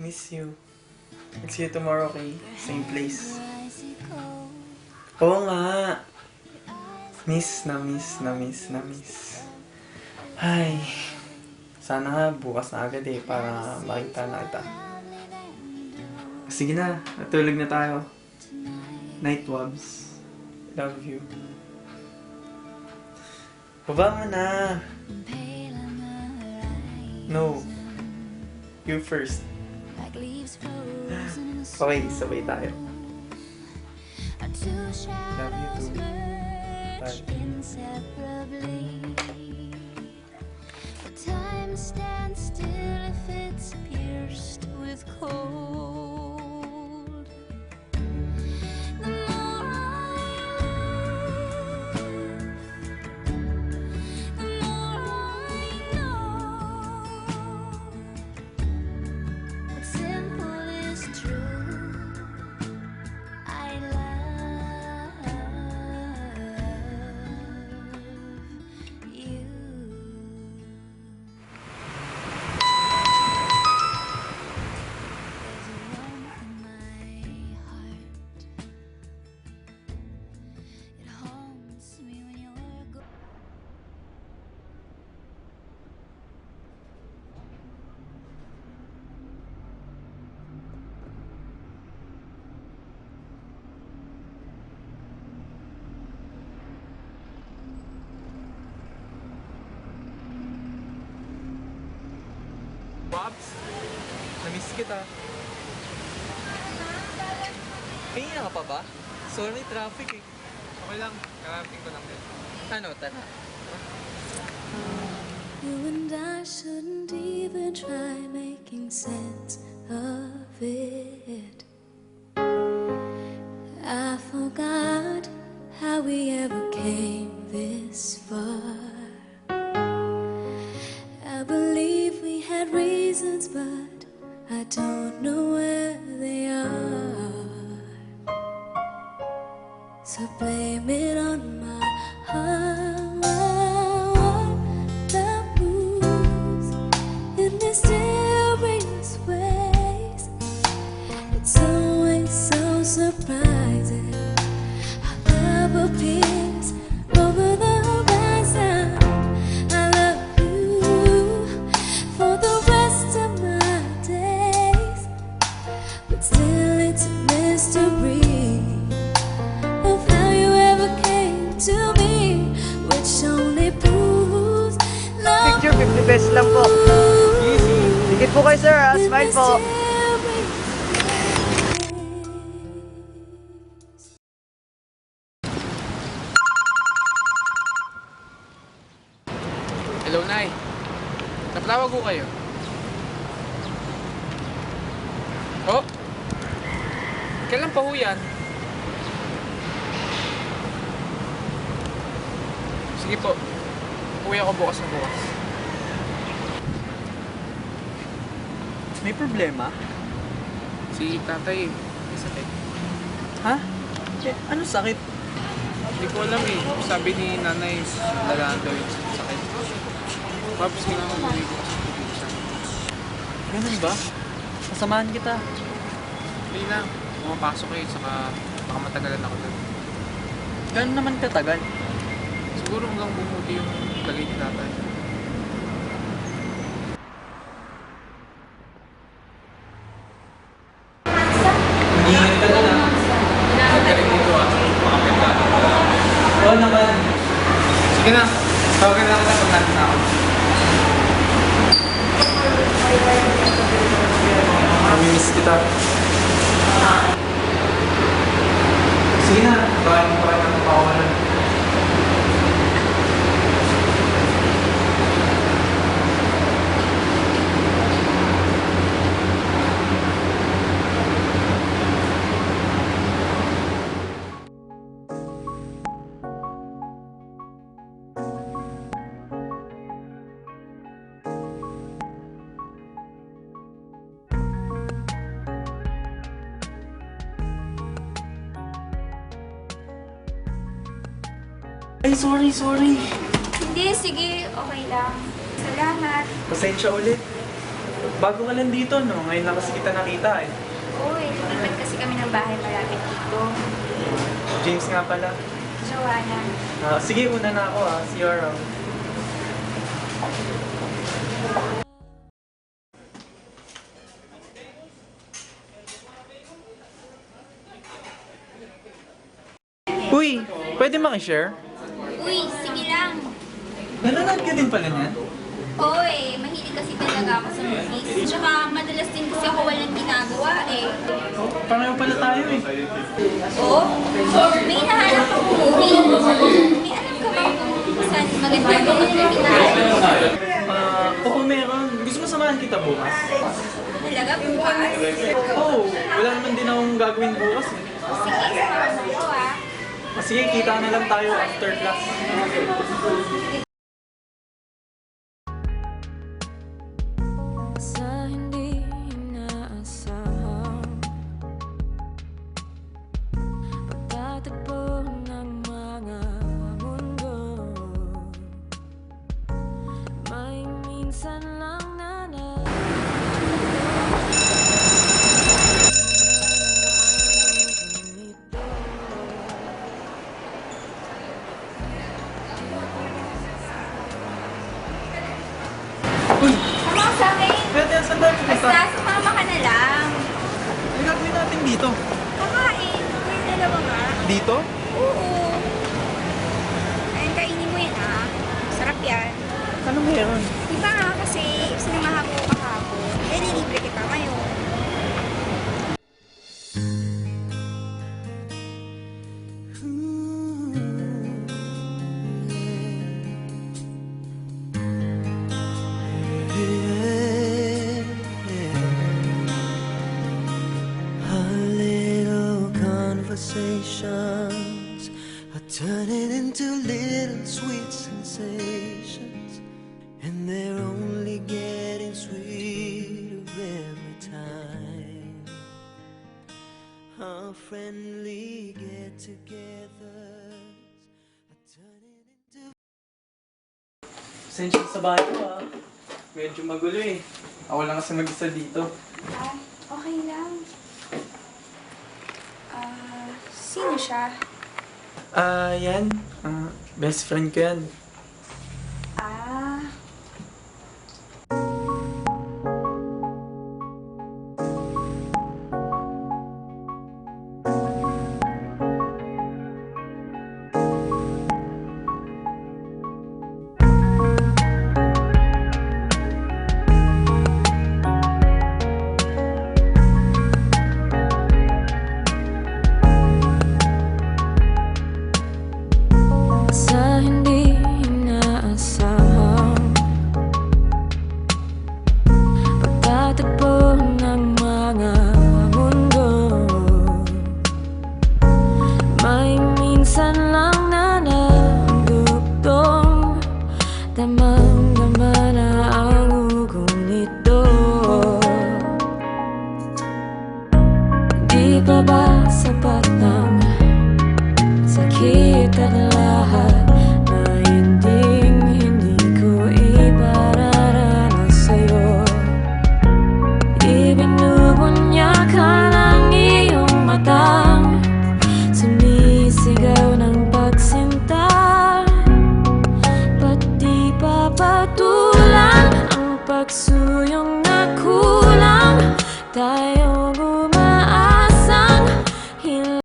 Miss you. See you tomorrow, okay? Same place. Oo nga. Miss. Ay. Sana nga bukas na agad para makita na kita. Sige na, natulog na tayo. Night Wabs. Love you. Baba mo na. No. You first. Okay, sabay tayo. Love you too. Bye. Time stands still if it's pierced with cold. The more I know, what's simple is true. I love you. Pops, na-miss kita. Kaya ka pa ba? Sorry, traffic eh. Okay lang, karating ko lang din. Ano, tara. You and I shouldn't even try making sense of it. I forgot how we ever came this far. I believe we had reasons, but I don't know where they are. So blame it on my heart. The moves in mysterious ways. It's always so surprising how love appears over the horizon. I love you for the rest of my days, but still it's a mystery of how you ever came to me, which only proves love. Picture, 50 pesos lang po. Easy. Tikit po kayo, sir. Smile po. Hello, Nay. Napatawag ko kayo. Oh? Kailan pa ho yan? Sige po. Uwi ako bukas na bukas. May problema? Si tatay, may sakit. Ha? Ano sakit? Hindi ko alam eh. Sabi ni nanay, lalaan daw yung sakit. Tapos kailangan ko uwi bukas na probinsya. Ganun ba? Kasamahan kita. Hindi na. Pumapasok eh, saka baka matagalan ako doon. Ganun naman katagal. Siguro hanggang bumuti yung lagay ni tatay. Ingat ka na. Galing dito ah. Makapit ka. Oo naman. Sige na. Tawagan lang kita pag nandun na ako. Mamimiss kita. Sige na. Baka ng pakawalan. Ay, sorry. Hindi, sige, okay lang. Salamat. Pasensya ulit. Bago ka lang dito, no? Ngayon lang kasi kita nakita, eh. Oo, lumipat kasi kami ng bahay malapit dito. James nga pala. Joanna. Sige, una na ako, See you around. Uy, pwede makishare? Uy, sige lang. Nanonood ka din pala niyan? Oo mahilig kasi talaga ako sa movies. Tsaka madalas din kasi ako walang ginagawa eh. Pareho pala tayo, eh. Oo? May hinahanap ako movie. May alam ka ba kung saan maganda yung mga hinahanap? Oo, meron. Gusto mo samahan kita bukas? Talaga, bukas? Oo, wala naman din akong gagawin bukas, eh. Sige, samahan mo ko ah. Sige, kita na lang tayo after class. Sa hindi inaasahan pagtatagpo ng mga mundo, may minsan lang na Uy, Sama ka sa akin. pwede yan, saan tayo pupunta? Basta, sumama ka na lang. Ano gagawin natin dito? Kakain. May dalawa nga. Dito? Oo. Ayun, kainin mo yan ah. Sarap yan. Ano meron? Di ba nga kasi sinamahan ko kahapon. Eh, nilibre kita ngayon. Our little conversations are turning into little sweet sensations, and they're only getting sweeter every time. Our friendly get-togethers are turning into Pasensya sa bahay ko, Medyo magulo, eh. Ako lang kasi mag-isa dito. Ah, okay lang. Sino siya? Yan. Best friend ko yan. Ah, sa hindi inaasahan pagtatagpo ng mga mundo, may minsan lang na nandugtong, damang-dama na ang ugong nito. Di pa ba sapat ng sakit at lahat na hindi ko ipararanas sa'yo? Ibinubunyakan ang iyong matang, sumisigaw ng pagsinta. Ba't di papatulan ang pagsuyong na kulang? Tayo